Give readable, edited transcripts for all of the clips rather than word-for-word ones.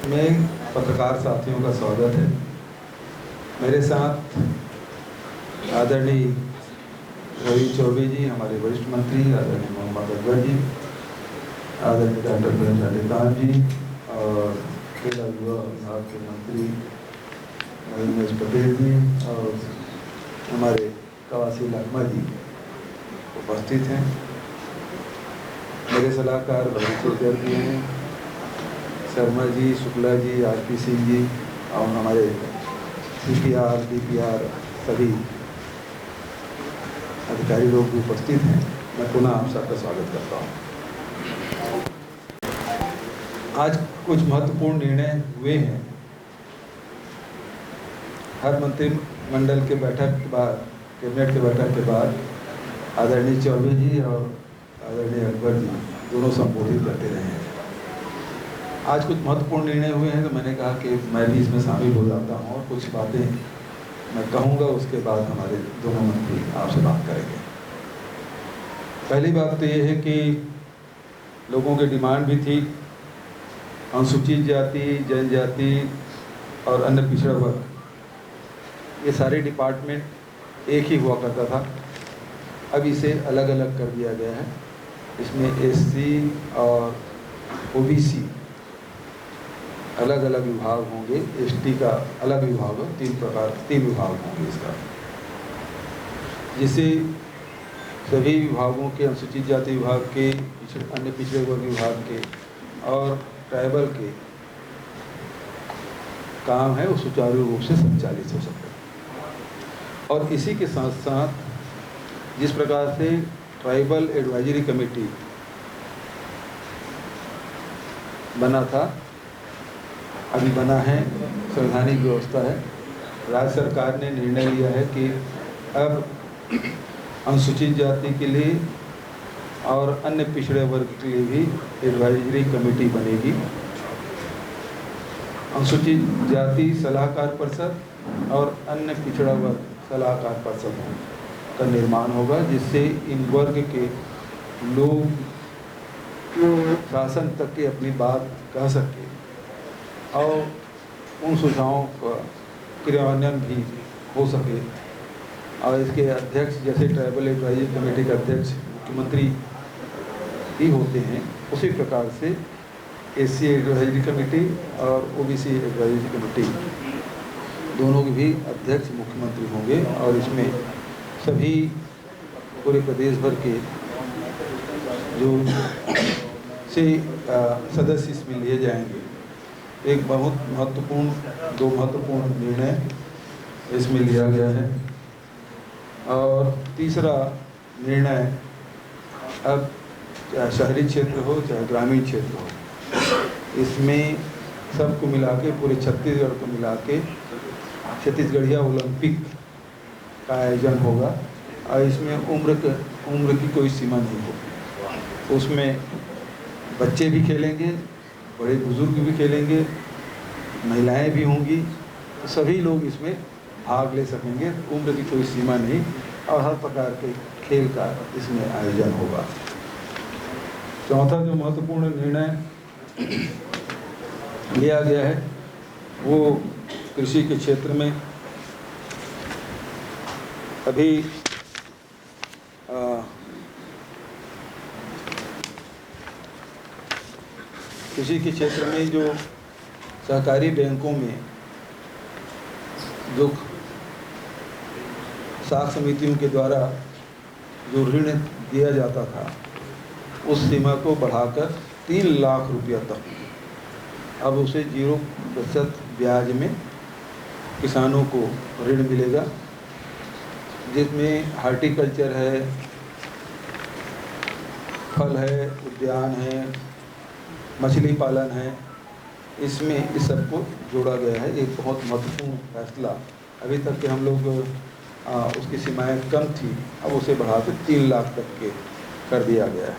में पत्रकार साथियों का स्वागत है। मेरे साथ आदरणीय रवि चौबे जी, हमारे वरिष्ठ मंत्री, आदरणीय मोहम्मद अकबर जी, आदरणीय डॉक्टर प्रेमचंद जी और खेल युवा विभाग के मंत्री नवीन पटेल जी और हमारे कवासी लाखमा जी उपस्थित हैं। मेरे सलाहकार भविष्य जी हैं, शर्मा जी, शुक्ला जी, आरपी सिंह जी और हमारे सीपीआर, डीपीआर सभी अधिकारी लोग भी उपस्थित हैं। मैं पुनः आप सबका स्वागत करता हूँ। आज कुछ महत्वपूर्ण निर्णय हुए हैं। हर मंत्रिमंडल के बैठक के बाद, कैबिनेट के बैठक के बाद आदरणीय चौबे जी और आदरणीय अकबर जी दोनों संबोधित करते रहे हैं। आज कुछ महत्वपूर्ण निर्णय हुए हैं तो मैंने कहा कि मैं भी इसमें शामिल हो जाता हूँ और कुछ बातें मैं कहूँगा, उसके बाद हमारे दोनों मंत्री आपसे बात करेंगे। पहली बात तो ये है कि लोगों की डिमांड भी थी, अनुसूचित जाति, जनजाति और अन्य पिछड़ा वर्ग, ये सारे डिपार्टमेंट एक ही हुआ करता था। अब इसे अलग अलग कर दिया गया है। इसमें एससी और ओबीसी अलग अलग विभाग होंगे, एसटी का अलग विभाग हो, तीन विभाग होंगे इसका, जिससे सभी विभागों के, अनुसूचित जाति विभाग के, अन्य पिछड़े वर्ग विभाग के और ट्राइबल के काम है वो सुचारू रूप से संचालित हो सके। और इसी के साथ साथ जिस प्रकार से ट्राइबल एडवाइजरी कमेटी बना था, अभी बना है, संवैधानिक व्यवस्था है। राज्य सरकार ने निर्णय लिया है कि अब अनुसूचित जाति के लिए और अन्य पिछड़े वर्ग के लिए भी एडवाइजरी कमेटी बनेगी। अनुसूचित जाति सलाहकार परिषद और अन्य पिछड़ा वर्ग सलाहकार परिषद का निर्माण होगा, जिससे इन वर्ग के लोग शासन तक के अपनी बात कह सके और उन सुझावों का क्रियान्वयन भी हो सके। और इसके अध्यक्ष, जैसे ट्राइबल एडवाइजरी कमेटी के अध्यक्ष मुख्यमंत्री ही होते हैं, उसी प्रकार से एससी एडवाइजरी कमेटी और ओबीसी एडवाइजरी कमेटी दोनों के भी अध्यक्ष मुख्यमंत्री होंगे। और इसमें सभी पूरे प्रदेश भर के जो से सदस्य इसमें लिए जाएंगे। एक बहुत महत्वपूर्ण, दो महत्वपूर्ण निर्णय इसमें लिया गया है। और तीसरा निर्णय, अब चाहे शहरी क्षेत्र हो चाहे ग्रामीण क्षेत्र हो, इसमें सबको मिला के, पूरे छत्तीसगढ़ को मिला के छत्तीसगढ़िया ओलंपिक का आयोजन होगा। और इसमें उम्र की कोई सीमा नहीं होगी। उसमें बच्चे भी खेलेंगे, बड़े बुजुर्ग भी खेलेंगे, महिलाएं भी होंगी, तो सभी लोग इसमें भाग ले सकेंगे। उम्र की कोई सीमा नहीं और हर प्रकार के खेल का इसमें आयोजन होगा। चौथा जो महत्वपूर्ण निर्णय लिया गया है वो कृषि के क्षेत्र में अभी कृषि के क्षेत्र में जो सहकारी बैंकों में जो साख समितियों के द्वारा जो ऋण दिया जाता था, उस सीमा को बढ़ाकर 3 लाख रुपया तक, अब उसे 0% ब्याज में किसानों को ऋण मिलेगा, जिसमें हार्टिकल्चर है, फल है, उद्यान है, मछली पालन है, इसमें इस सबको जोड़ा गया है। एक बहुत महत्वपूर्ण फैसला। अभी तक के हम लोग उसकी सीमाएं कम थी, अब उसे बढ़ाकर 3 लाख तक के कर दिया गया है।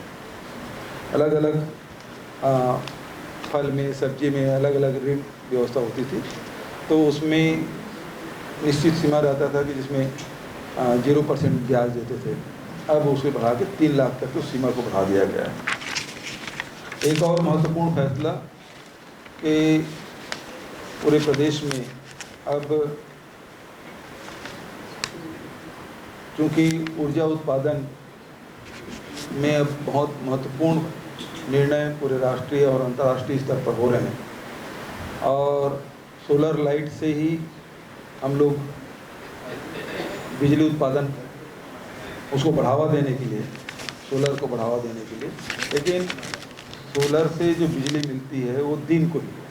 अलग अलग फल में, सब्जी में अलग अलग ऋण व्यवस्था होती थी, तो उसमें निश्चित सीमा रहता था कि जिसमें 0% ब्याज देते थे। अब उसे बढ़ा के 3 लाख तक उस सीमा को बढ़ा दिया गया है। एक और महत्वपूर्ण फैसला कि पूरे प्रदेश में अब चूँकि ऊर्जा उत्पादन में अब बहुत महत्वपूर्ण निर्णय पूरे राष्ट्रीय और अंतर्राष्ट्रीय स्तर पर हो रहे हैं और सोलर लाइट से ही हम लोग बिजली उत्पादन उसको बढ़ावा देने के लिए, सोलर को बढ़ावा देने के लिए, लेकिन सोलर से जो बिजली मिलती है वो दिन को ही है।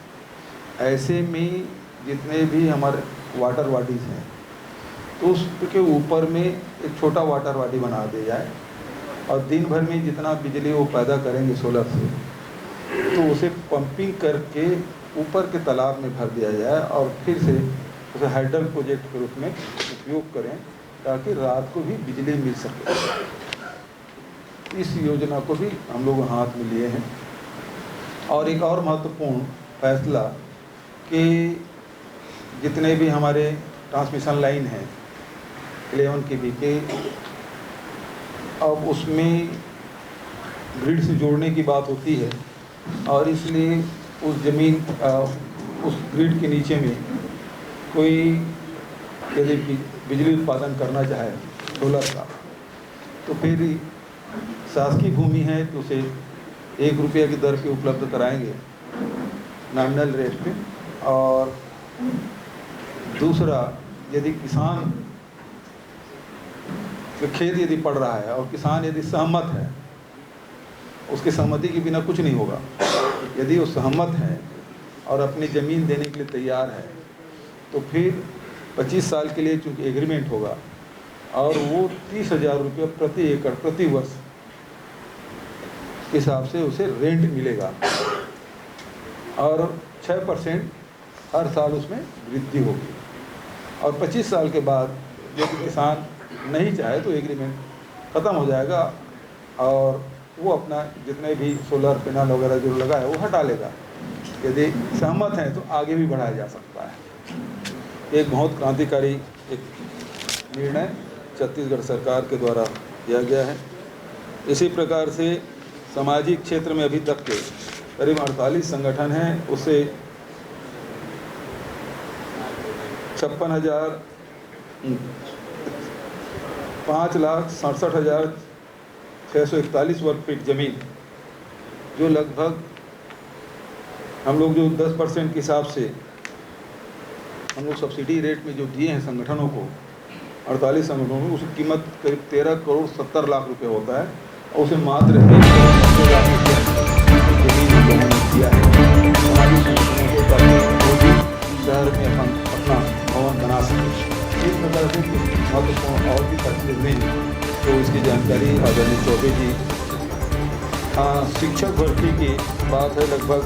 ऐसे में जितने भी हमारे वाटर बॉडीज़ हैं तो उसके ऊपर में एक छोटा वाटर बॉडी बना दिया जाए और दिन भर में जितना बिजली वो पैदा करेंगे सोलर से, तो उसे पंपिंग करके ऊपर के तालाब में भर दिया जाए और फिर से उसे हाइडल प्रोजेक्ट के रूप में उपयोग करें ताकि रात को भी बिजली मिल सके। इस योजना को भी हम लोग हाथ में लिए हैं। और एक और महत्वपूर्ण फैसला कि जितने भी हमारे ट्रांसमिशन लाइन हैं 11 kV के, अब उसमें ग्रिड से जोड़ने की बात होती है और इसलिए उस ज़मीन उस ग्रिड के नीचे में कोई यदि बिजली उत्पादन करना चाहे सोलर का, तो फिर शासकीय भूमि है तो उसे 1 रुपये की दर पे उपलब्ध कराएंगे नॉमिनल रेट पे। और दूसरा, यदि किसान के खेत यदि पड़ रहा है और किसान यदि सहमत है, उसकी सहमति के बिना कुछ नहीं होगा। यदि वो सहमत है और अपनी ज़मीन देने के लिए तैयार है तो फिर 25 साल के लिए चूँकि एग्रीमेंट होगा और वो 30,000 रुपये प्रति एकड़ प्रति वर्ष हिसाब से उसे रेंट मिलेगा और 6% हर साल उसमें वृद्धि होगी। और 25 साल के बाद यदि किसान नहीं चाहे तो एग्रीमेंट ख़त्म हो जाएगा और वो अपना जितने भी सोलर पैनल वगैरह जो लगा है वो हटा लेगा। यदि सहमत हैं तो आगे भी बढ़ाया जा सकता है। एक बहुत क्रांतिकारी एक निर्णय छत्तीसगढ़ सरकार के द्वारा किया गया है। इसी प्रकार से सामाजिक क्षेत्र में अभी तक के करीब 48 संगठन हैं, उससे 5,67,641 वर्ग फीट ज़मीन, जो लगभग हम लोग जो 10% के हिसाब से हम लोग सब्सिडी रेट में जो दिए हैं संगठनों को, 48 संगठनों में, उसकी कीमत करीब 13 करोड़ 70 लाख रुपए होता है और उसे मात्र 1 करोड़ 70 लाख रुपये ज़मीन लोगों ने दिया है हमारी संगठनों को, ताकि वो भी शहर में अपना भवन बना सके। इस प्रकार से महत्वपूर्ण और भी फैसले हुए हैं तो इसकी जानकारी आदरणीय चौबे जी। शिक्षक भर्ती की बात है, लगभग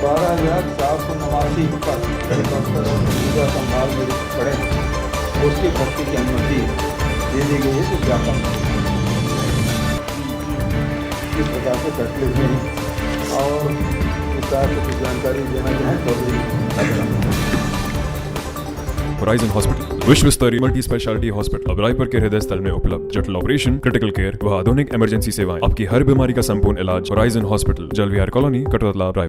12,489 पद संभाल में पड़े, उसकी भर्ती की अनुमति दे दी गई है। तो व्यापक इस प्रकार से फैसले हुए हैं और विस्तार से कुछ जानकारी देना चाहें तो होराइजन हॉस्पिटल विश्व स्तरीय मल्टी स्पेशलिटी हॉस्पिटल अब रायपुर के हृदय स्थल में उपलब्ध। जटिल ऑपरेशन, क्रिटिकल केयर व आधुनिक इमरजेंसी सेवाएं, आपकी हर बीमारी का संपूर्ण इलाज। Horizon hospital, जलविहार colony, Katra, Raipur.